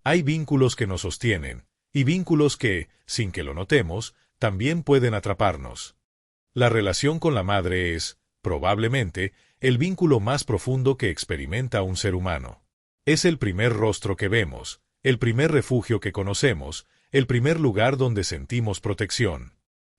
Hay vínculos que nos sostienen, y vínculos que, sin que lo notemos, también pueden atraparnos. La relación con la madre es, probablemente, el vínculo más profundo que experimenta un ser humano. Es el primer rostro que vemos, el primer refugio que conocemos, el primer lugar donde sentimos protección.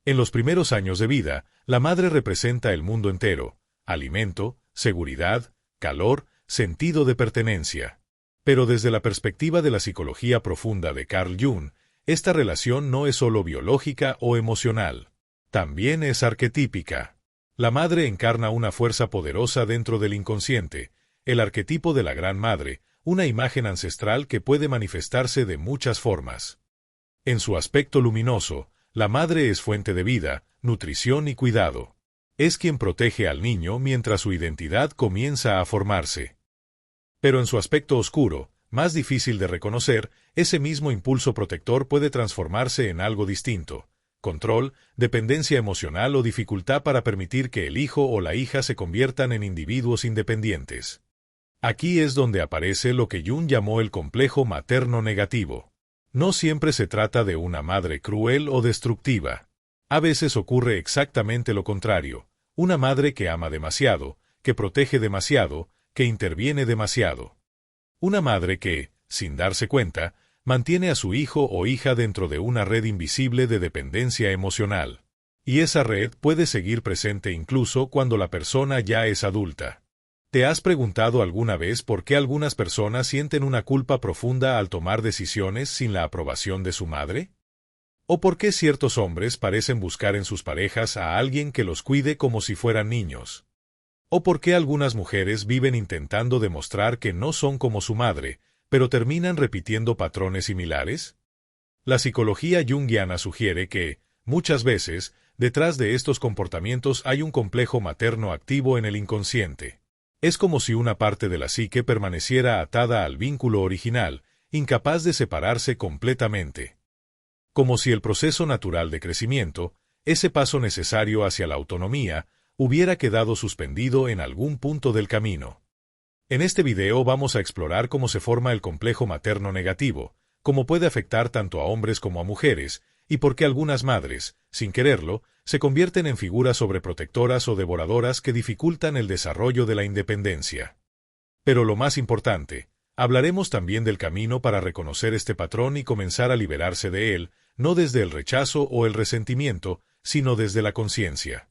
En los primeros años de vida, la madre representa el mundo entero: alimento, seguridad, calor, sentido de pertenencia. Pero desde la perspectiva de la psicología profunda de Carl Jung, esta relación no es solo biológica o emocional. También es arquetípica. La madre encarna una fuerza poderosa dentro del inconsciente, el arquetipo de la Gran Madre, una imagen ancestral que puede manifestarse de muchas formas. En su aspecto luminoso, la madre es fuente de vida, nutrición y cuidado. Es quien protege al niño mientras su identidad comienza a formarse. Pero en su aspecto oscuro, más difícil de reconocer, ese mismo impulso protector puede transformarse en algo distinto: control, dependencia emocional o dificultad para permitir que el hijo o la hija se conviertan en individuos independientes. Aquí es donde aparece lo que Jung llamó el complejo materno negativo. No siempre se trata de una madre cruel o destructiva. A veces ocurre exactamente lo contrario: una madre que ama demasiado, que protege demasiado, que interviene demasiado. Una madre que, sin darse cuenta, mantiene a su hijo o hija dentro de una red invisible de dependencia emocional. Y esa red puede seguir presente incluso cuando la persona ya es adulta. ¿Te has preguntado alguna vez por qué algunas personas sienten una culpa profunda al tomar decisiones sin la aprobación de su madre? ¿O por qué ciertos hombres parecen buscar en sus parejas a alguien que los cuide como si fueran niños? ¿O por qué algunas mujeres viven intentando demostrar que no son como su madre, pero terminan repitiendo patrones similares? La psicología junguiana sugiere que, muchas veces, detrás de estos comportamientos hay un complejo materno activo en el inconsciente. Es como si una parte de la psique permaneciera atada al vínculo original, incapaz de separarse completamente. Como si el proceso natural de crecimiento, ese paso necesario hacia la autonomía, hubiera quedado suspendido en algún punto del camino. En este video vamos a explorar cómo se forma el complejo materno negativo, cómo puede afectar tanto a hombres como a mujeres, y por qué algunas madres, sin quererlo, se convierten en figuras sobreprotectoras o devoradoras que dificultan el desarrollo de la independencia. Pero lo más importante, hablaremos también del camino para reconocer este patrón y comenzar a liberarse de él, no desde el rechazo o el resentimiento, sino desde la conciencia.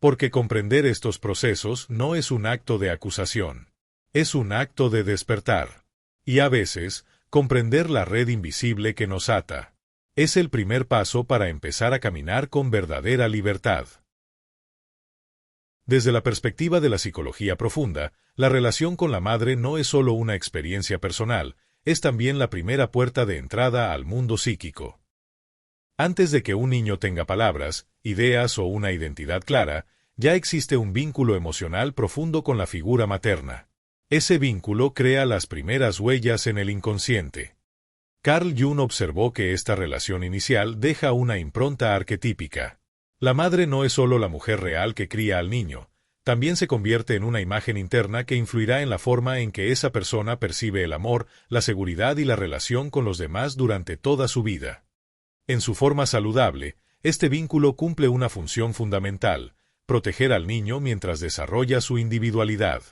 Porque comprender estos procesos no es un acto de acusación. Es un acto de despertar. Y a veces, comprender la red invisible que nos ata es el primer paso para empezar a caminar con verdadera libertad. Desde la perspectiva de la psicología profunda, la relación con la madre no es solo una experiencia personal, es también la primera puerta de entrada al mundo psíquico. Antes de que un niño tenga palabras, ideas o una identidad clara, ya existe un vínculo emocional profundo con la figura materna. Ese vínculo crea las primeras huellas en el inconsciente. Carl Jung observó que esta relación inicial deja una impronta arquetípica. La madre no es solo la mujer real que cría al niño, también se convierte en una imagen interna que influirá en la forma en que esa persona percibe el amor, la seguridad y la relación con los demás durante toda su vida. En su forma saludable, este vínculo cumple una función fundamental: proteger al niño mientras desarrolla su individualidad.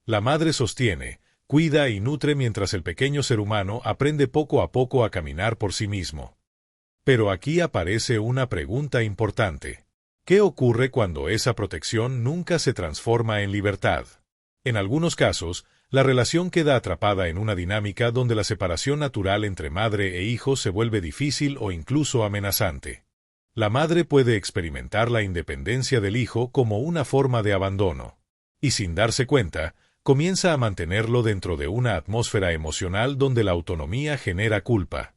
La madre sostiene, cuida y nutre mientras el pequeño ser humano aprende poco a poco a caminar por sí mismo. Pero aquí aparece una pregunta importante. ¿Qué ocurre cuando esa protección nunca se transforma en libertad? En algunos casos, la relación queda atrapada en una dinámica donde la separación natural entre madre e hijo se vuelve difícil o incluso amenazante. La madre puede experimentar la independencia del hijo como una forma de abandono. Y sin darse cuenta, comienza a mantenerlo dentro de una atmósfera emocional donde la autonomía genera culpa.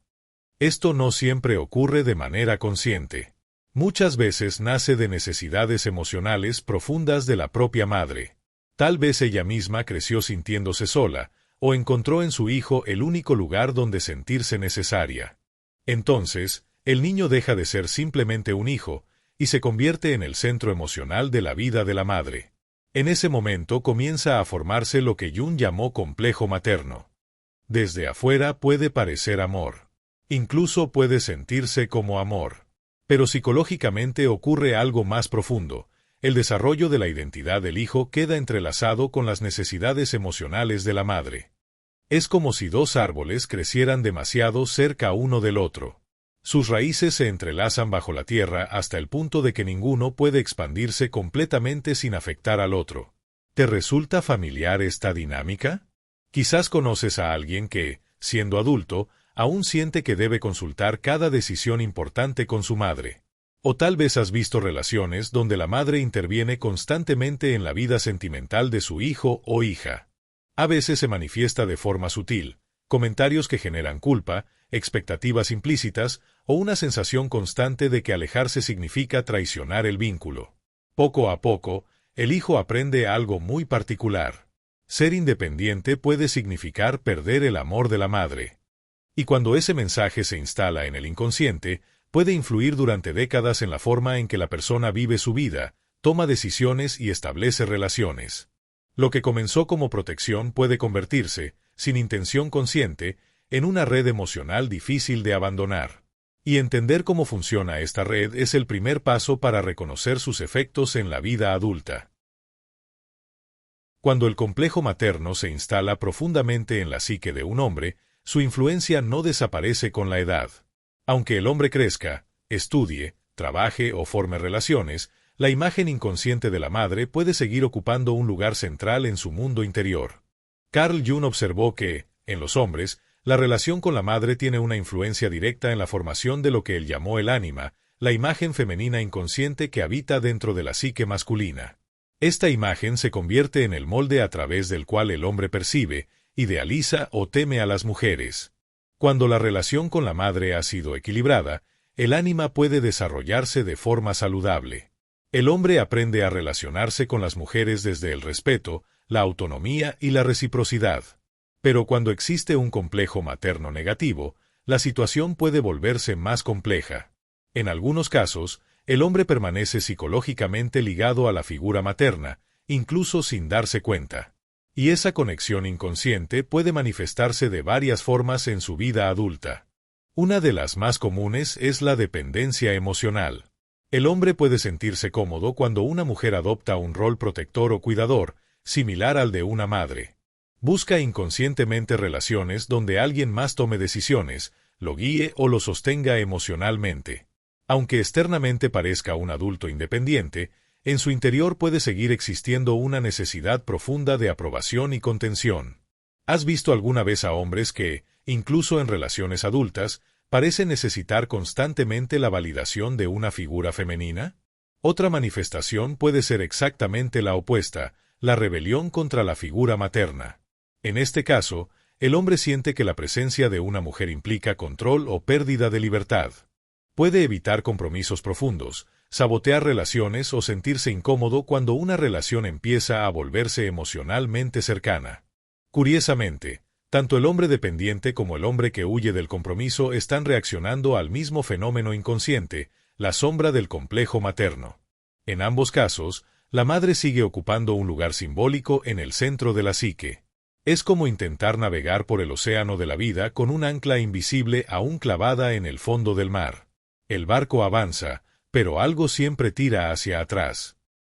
Esto no siempre ocurre de manera consciente. Muchas veces nace de necesidades emocionales profundas de la propia madre. Tal vez ella misma creció sintiéndose sola, o encontró en su hijo el único lugar donde sentirse necesaria. Entonces, el niño deja de ser simplemente un hijo, y se convierte en el centro emocional de la vida de la madre. En ese momento comienza a formarse lo que Jung llamó complejo materno. Desde afuera puede parecer amor. Incluso puede sentirse como amor. Pero psicológicamente ocurre algo más profundo. El desarrollo de la identidad del hijo queda entrelazado con las necesidades emocionales de la madre. Es como si dos árboles crecieran demasiado cerca uno del otro. Sus raíces se entrelazan bajo la tierra hasta el punto de que ninguno puede expandirse completamente sin afectar al otro. ¿Te resulta familiar esta dinámica? Quizás conoces a alguien que, siendo adulto, aún siente que debe consultar cada decisión importante con su madre. O tal vez has visto relaciones donde la madre interviene constantemente en la vida sentimental de su hijo o hija. A veces se manifiesta de forma sutil, comentarios que generan culpa, expectativas implícitas o una sensación constante de que alejarse significa traicionar el vínculo. Poco a poco, el hijo aprende algo muy particular. Ser independiente puede significar perder el amor de la madre. Y cuando ese mensaje se instala en el inconsciente, puede influir durante décadas en la forma en que la persona vive su vida, toma decisiones y establece relaciones. Lo que comenzó como protección puede convertirse, sin intención consciente, en una red emocional difícil de abandonar. Y entender cómo funciona esta red es el primer paso para reconocer sus efectos en la vida adulta. Cuando el complejo materno se instala profundamente en la psique de un hombre, su influencia no desaparece con la edad. Aunque el hombre crezca, estudie, trabaje o forme relaciones, la imagen inconsciente de la madre puede seguir ocupando un lugar central en su mundo interior. Carl Jung observó que, en los hombres, la relación con la madre tiene una influencia directa en la formación de lo que él llamó el ánima, la imagen femenina inconsciente que habita dentro de la psique masculina. Esta imagen se convierte en el molde a través del cual el hombre percibe, idealiza o teme a las mujeres. Cuando la relación con la madre ha sido equilibrada, el ánima puede desarrollarse de forma saludable. El hombre aprende a relacionarse con las mujeres desde el respeto, la autonomía y la reciprocidad. Pero cuando existe un complejo materno negativo, la situación puede volverse más compleja. En algunos casos, el hombre permanece psicológicamente ligado a la figura materna, incluso sin darse cuenta. Y esa conexión inconsciente puede manifestarse de varias formas en su vida adulta. Una de las más comunes es la dependencia emocional. El hombre puede sentirse cómodo cuando una mujer adopta un rol protector o cuidador, similar al de una madre. Busca inconscientemente relaciones donde alguien más tome decisiones, lo guíe o lo sostenga emocionalmente. Aunque externamente parezca un adulto independiente, en su interior puede seguir existiendo una necesidad profunda de aprobación y contención. ¿Has visto alguna vez a hombres que, incluso en relaciones adultas, parecen necesitar constantemente la validación de una figura femenina? Otra manifestación puede ser exactamente la opuesta, la rebelión contra la figura materna. En este caso, el hombre siente que la presencia de una mujer implica control o pérdida de libertad. Puede evitar compromisos profundos, sabotear relaciones o sentirse incómodo cuando una relación empieza a volverse emocionalmente cercana. Curiosamente, tanto el hombre dependiente como el hombre que huye del compromiso están reaccionando al mismo fenómeno inconsciente, la sombra del complejo materno. En ambos casos, la madre sigue ocupando un lugar simbólico en el centro de la psique. Es como intentar navegar por el océano de la vida con un ancla invisible aún clavada en el fondo del mar. El barco avanza, pero algo siempre tira hacia atrás.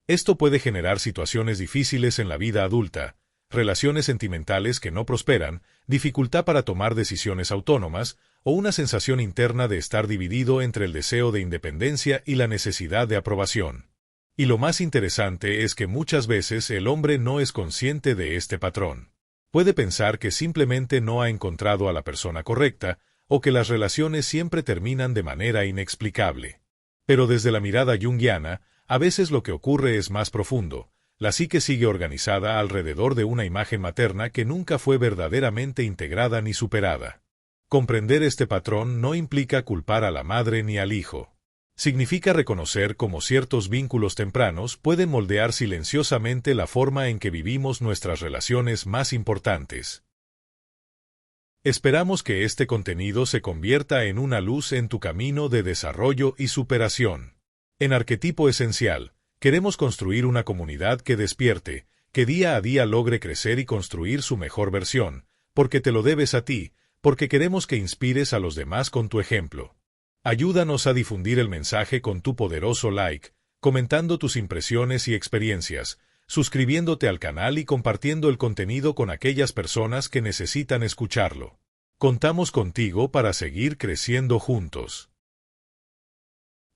Esto puede generar situaciones difíciles en la vida adulta, relaciones sentimentales que no prosperan, dificultad para tomar decisiones autónomas, o una sensación interna de estar dividido entre el deseo de independencia y la necesidad de aprobación. Y lo más interesante es que muchas veces el hombre no es consciente de este patrón. Puede pensar que simplemente no ha encontrado a la persona correcta, o que las relaciones siempre terminan de manera inexplicable. Pero desde la mirada junguiana, a veces lo que ocurre es más profundo. La psique sigue organizada alrededor de una imagen materna que nunca fue verdaderamente integrada ni superada. Comprender este patrón no implica culpar a la madre ni al hijo. Significa reconocer cómo ciertos vínculos tempranos pueden moldear silenciosamente la forma en que vivimos nuestras relaciones más importantes. Esperamos que este contenido se convierta en una luz en tu camino de desarrollo y superación. En Arquetipo Esencial, queremos construir una comunidad que despierte, que día a día logre crecer y construir su mejor versión, porque te lo debes a ti, porque queremos que inspires a los demás con tu ejemplo. Ayúdanos a difundir el mensaje con tu poderoso like, comentando tus impresiones y experiencias, suscribiéndote al canal y compartiendo el contenido con aquellas personas que necesitan escucharlo. Contamos contigo para seguir creciendo juntos.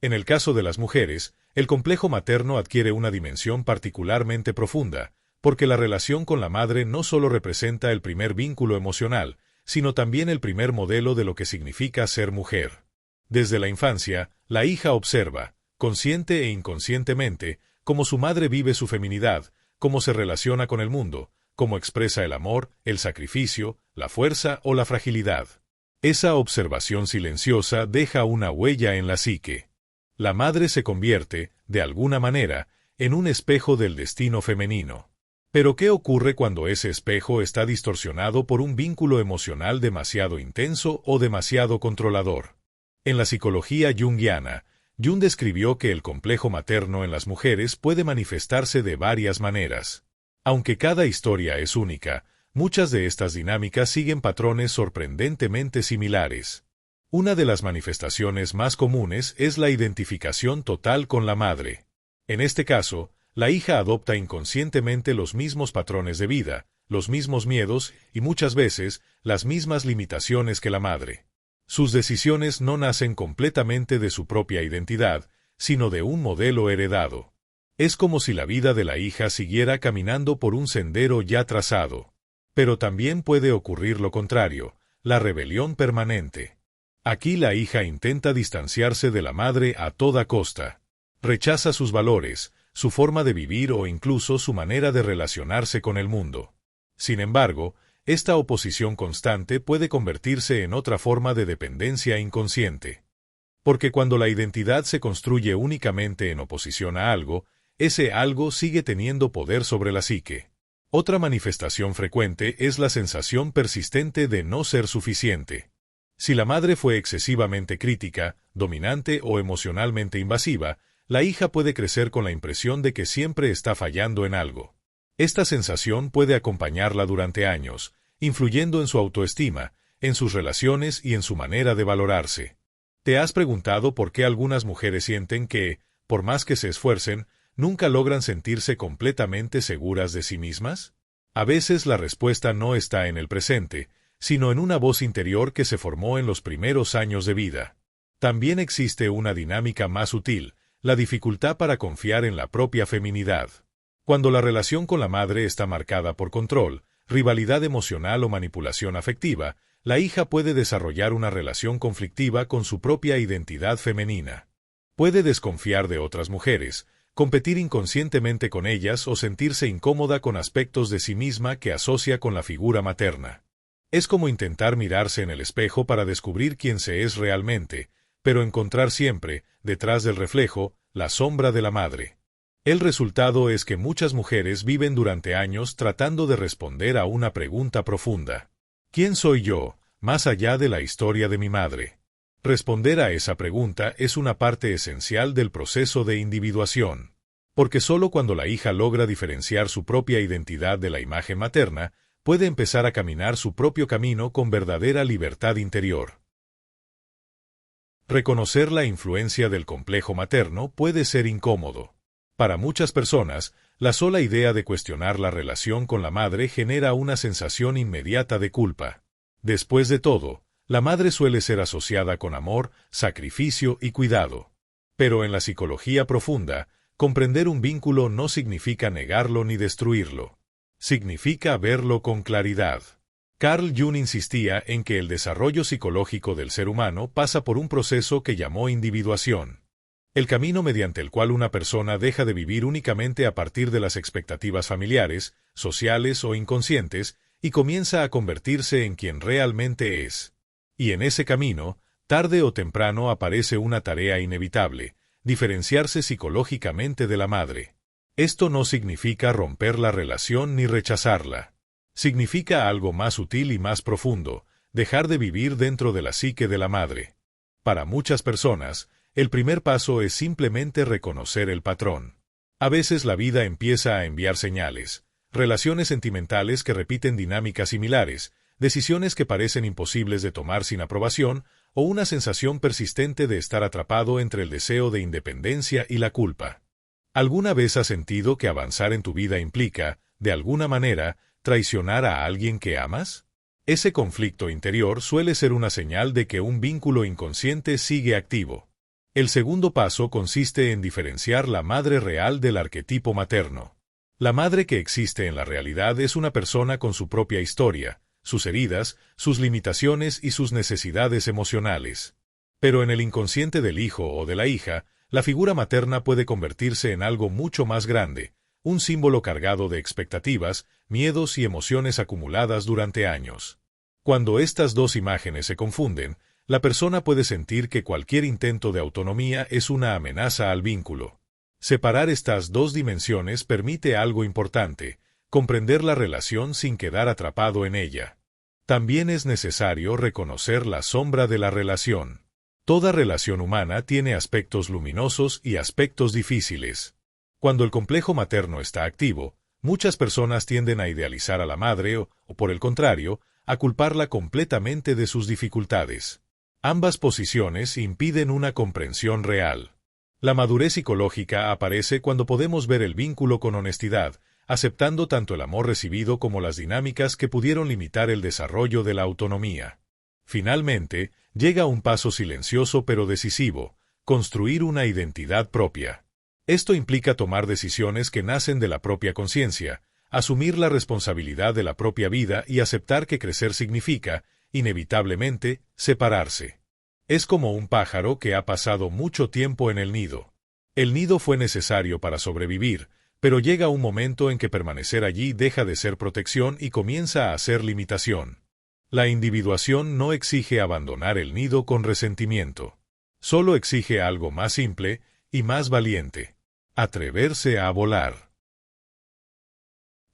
En el caso de las mujeres, el complejo materno adquiere una dimensión particularmente profunda, porque la relación con la madre no solo representa el primer vínculo emocional, sino también el primer modelo de lo que significa ser mujer. Desde la infancia, la hija observa, consciente e inconscientemente, cómo su madre vive su feminidad, cómo se relaciona con el mundo, cómo expresa el amor, el sacrificio, la fuerza o la fragilidad. Esa observación silenciosa deja una huella en la psique. La madre se convierte, de alguna manera, en un espejo del destino femenino. Pero ¿qué ocurre cuando ese espejo está distorsionado por un vínculo emocional demasiado intenso o demasiado controlador? En la psicología junguiana, Jung describió que el complejo materno en las mujeres puede manifestarse de varias maneras. Aunque cada historia es única, muchas de estas dinámicas siguen patrones sorprendentemente similares. Una de las manifestaciones más comunes es la identificación total con la madre. En este caso, la hija adopta inconscientemente los mismos patrones de vida, los mismos miedos y muchas veces las mismas limitaciones que la madre. Sus decisiones no nacen completamente de su propia identidad, sino de un modelo heredado. Es como si la vida de la hija siguiera caminando por un sendero ya trazado. Pero también puede ocurrir lo contrario, la rebelión permanente. Aquí la hija intenta distanciarse de la madre a toda costa. Rechaza sus valores, su forma de vivir o incluso su manera de relacionarse con el mundo. Sin embargo, esta oposición constante puede convertirse en otra forma de dependencia inconsciente. Porque cuando la identidad se construye únicamente en oposición a algo, ese algo sigue teniendo poder sobre la psique. Otra manifestación frecuente es la sensación persistente de no ser suficiente. Si la madre fue excesivamente crítica, dominante o emocionalmente invasiva, la hija puede crecer con la impresión de que siempre está fallando en algo. Esta sensación puede acompañarla durante años, influyendo en su autoestima, en sus relaciones y en su manera de valorarse. ¿Te has preguntado por qué algunas mujeres sienten que, por más que se esfuercen, nunca logran sentirse completamente seguras de sí mismas? A veces la respuesta no está en el presente, sino en una voz interior que se formó en los primeros años de vida. También existe una dinámica más sutil, la dificultad para confiar en la propia feminidad. Cuando la relación con la madre está marcada por control, rivalidad emocional o manipulación afectiva, la hija puede desarrollar una relación conflictiva con su propia identidad femenina. Puede desconfiar de otras mujeres, competir inconscientemente con ellas o sentirse incómoda con aspectos de sí misma que asocia con la figura materna. Es como intentar mirarse en el espejo para descubrir quién se es realmente, pero encontrar siempre, detrás del reflejo, la sombra de la madre. El resultado es que muchas mujeres viven durante años tratando de responder a una pregunta profunda. ¿Quién soy yo, más allá de la historia de mi madre? Responder a esa pregunta es una parte esencial del proceso de individuación. Porque solo cuando la hija logra diferenciar su propia identidad de la imagen materna, puede empezar a caminar su propio camino con verdadera libertad interior. Reconocer la influencia del complejo materno puede ser incómodo. Para muchas personas, la sola idea de cuestionar la relación con la madre genera una sensación inmediata de culpa. Después de todo, la madre suele ser asociada con amor, sacrificio y cuidado. Pero en la psicología profunda, comprender un vínculo no significa negarlo ni destruirlo. Significa verlo con claridad. Carl Jung insistía en que el desarrollo psicológico del ser humano pasa por un proceso que llamó individuación. El camino mediante el cual una persona deja de vivir únicamente a partir de las expectativas familiares, sociales o inconscientes, y comienza a convertirse en quien realmente es. Y en ese camino, tarde o temprano aparece una tarea inevitable, diferenciarse psicológicamente de la madre. Esto no significa romper la relación ni rechazarla. Significa algo más sutil y más profundo, dejar de vivir dentro de la psique de la madre. Para muchas personas, el primer paso es simplemente reconocer el patrón. A veces la vida empieza a enviar señales, relaciones sentimentales que repiten dinámicas similares, decisiones que parecen imposibles de tomar sin aprobación, o una sensación persistente de estar atrapado entre el deseo de independencia y la culpa. ¿Alguna vez has sentido que avanzar en tu vida implica, de alguna manera, traicionar a alguien que amas? Ese conflicto interior suele ser una señal de que un vínculo inconsciente sigue activo. El segundo paso consiste en diferenciar la madre real del arquetipo materno. La madre que existe en la realidad es una persona con su propia historia, sus heridas, sus limitaciones y sus necesidades emocionales. Pero en el inconsciente del hijo o de la hija, la figura materna puede convertirse en algo mucho más grande, un símbolo cargado de expectativas, miedos y emociones acumuladas durante años. Cuando estas dos imágenes se confunden, la persona puede sentir que cualquier intento de autonomía es una amenaza al vínculo. Separar estas dos dimensiones permite algo importante: comprender la relación sin quedar atrapado en ella. También es necesario reconocer la sombra de la relación. Toda relación humana tiene aspectos luminosos y aspectos difíciles. Cuando el complejo materno está activo, muchas personas tienden a idealizar a la madre o, por el contrario, a culparla completamente de sus dificultades. Ambas posiciones impiden una comprensión real. La madurez psicológica aparece cuando podemos ver el vínculo con honestidad, aceptando tanto el amor recibido como las dinámicas que pudieron limitar el desarrollo de la autonomía. Finalmente, llega un paso silencioso pero decisivo: construir una identidad propia. Esto implica tomar decisiones que nacen de la propia conciencia, asumir la responsabilidad de la propia vida y aceptar que crecer significa, inevitablemente, separarse. Es como un pájaro que ha pasado mucho tiempo en el nido. El nido fue necesario para sobrevivir, pero llega un momento en que permanecer allí deja de ser protección y comienza a ser limitación. La individuación no exige abandonar el nido con resentimiento. Solo exige algo más simple y más valiente: atreverse a volar.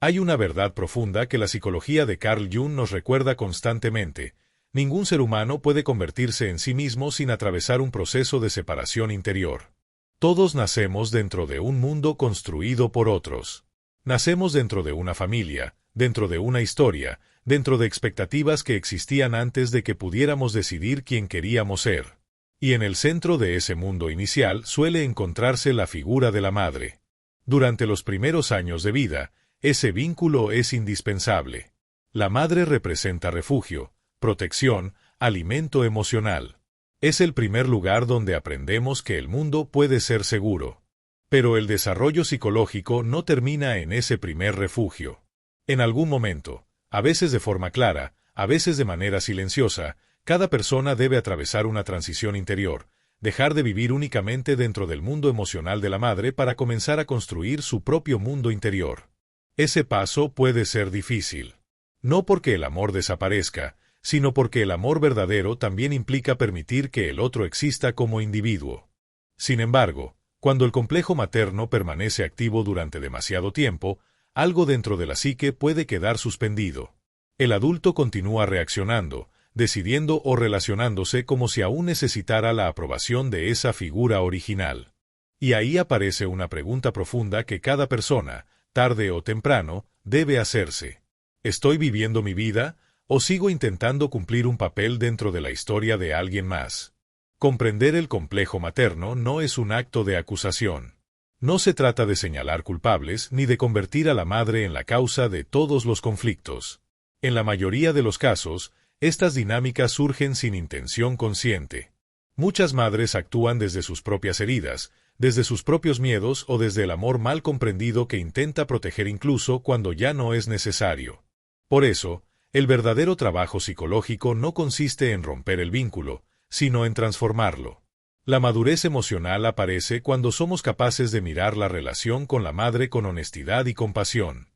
Hay una verdad profunda que la psicología de Carl Jung nos recuerda constantemente: ningún ser humano puede convertirse en sí mismo sin atravesar un proceso de separación interior. Todos nacemos dentro de un mundo construido por otros. Nacemos dentro de una familia, dentro de una historia, dentro de expectativas que existían antes de que pudiéramos decidir quién queríamos ser. Y en el centro de ese mundo inicial suele encontrarse la figura de la madre. Durante los primeros años de vida, ese vínculo es indispensable. La madre representa refugio, protección, alimento emocional. Es el primer lugar donde aprendemos que el mundo puede ser seguro. Pero el desarrollo psicológico no termina en ese primer refugio. En algún momento, a veces de forma clara, a veces de manera silenciosa, cada persona debe atravesar una transición interior, dejar de vivir únicamente dentro del mundo emocional de la madre para comenzar a construir su propio mundo interior. Ese paso puede ser difícil. No porque el amor desaparezca, sino porque el amor verdadero también implica permitir que el otro exista como individuo. Sin embargo, cuando el complejo materno permanece activo durante demasiado tiempo, algo dentro de la psique puede quedar suspendido. El adulto continúa reaccionando, decidiendo o relacionándose como si aún necesitara la aprobación de esa figura original. Y ahí aparece una pregunta profunda que cada persona, tarde o temprano, debe hacerse. ¿Estoy viviendo mi vida, o sigo intentando cumplir un papel dentro de la historia de alguien más? Comprender el complejo materno no es un acto de acusación. No se trata de señalar culpables ni de convertir a la madre en la causa de todos los conflictos. En la mayoría de los casos, estas dinámicas surgen sin intención consciente. Muchas madres actúan desde sus propias heridas, desde sus propios miedos o desde el amor mal comprendido que intenta proteger incluso cuando ya no es necesario. Por eso, el verdadero trabajo psicológico no consiste en romper el vínculo, sino en transformarlo. La madurez emocional aparece cuando somos capaces de mirar la relación con la madre con honestidad y compasión.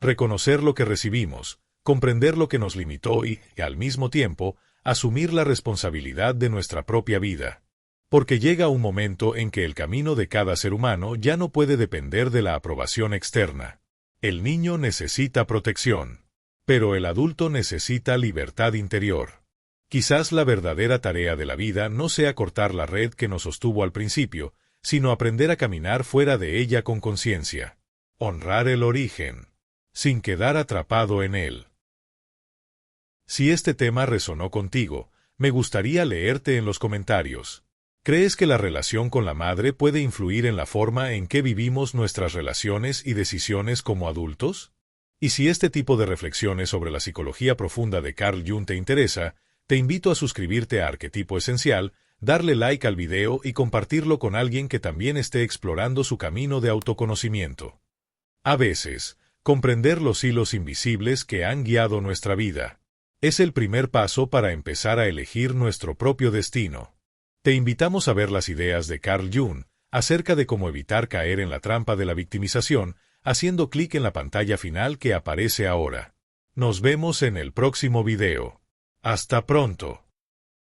Reconocer lo que recibimos, comprender lo que nos limitó y, al mismo tiempo, asumir la responsabilidad de nuestra propia vida. Porque llega un momento en que el camino de cada ser humano ya no puede depender de la aprobación externa. El niño necesita protección, pero el adulto necesita libertad interior. Quizás la verdadera tarea de la vida no sea cortar la red que nos sostuvo al principio, sino aprender a caminar fuera de ella con conciencia. Honrar el origen, sin quedar atrapado en él. Si este tema resonó contigo, me gustaría leerte en los comentarios. ¿Crees que la relación con la madre puede influir en la forma en que vivimos nuestras relaciones y decisiones como adultos? Y si este tipo de reflexiones sobre la psicología profunda de Carl Jung te interesa, te invito a suscribirte a Arquetipo Esencial, darle like al video y compartirlo con alguien que también esté explorando su camino de autoconocimiento. A veces, comprender los hilos invisibles que han guiado nuestra vida es el primer paso para empezar a elegir nuestro propio destino. Te invitamos a ver las ideas de Carl Jung acerca de cómo evitar caer en la trampa de la victimización haciendo clic en la pantalla final que aparece ahora. Nos vemos en el próximo video. Hasta pronto.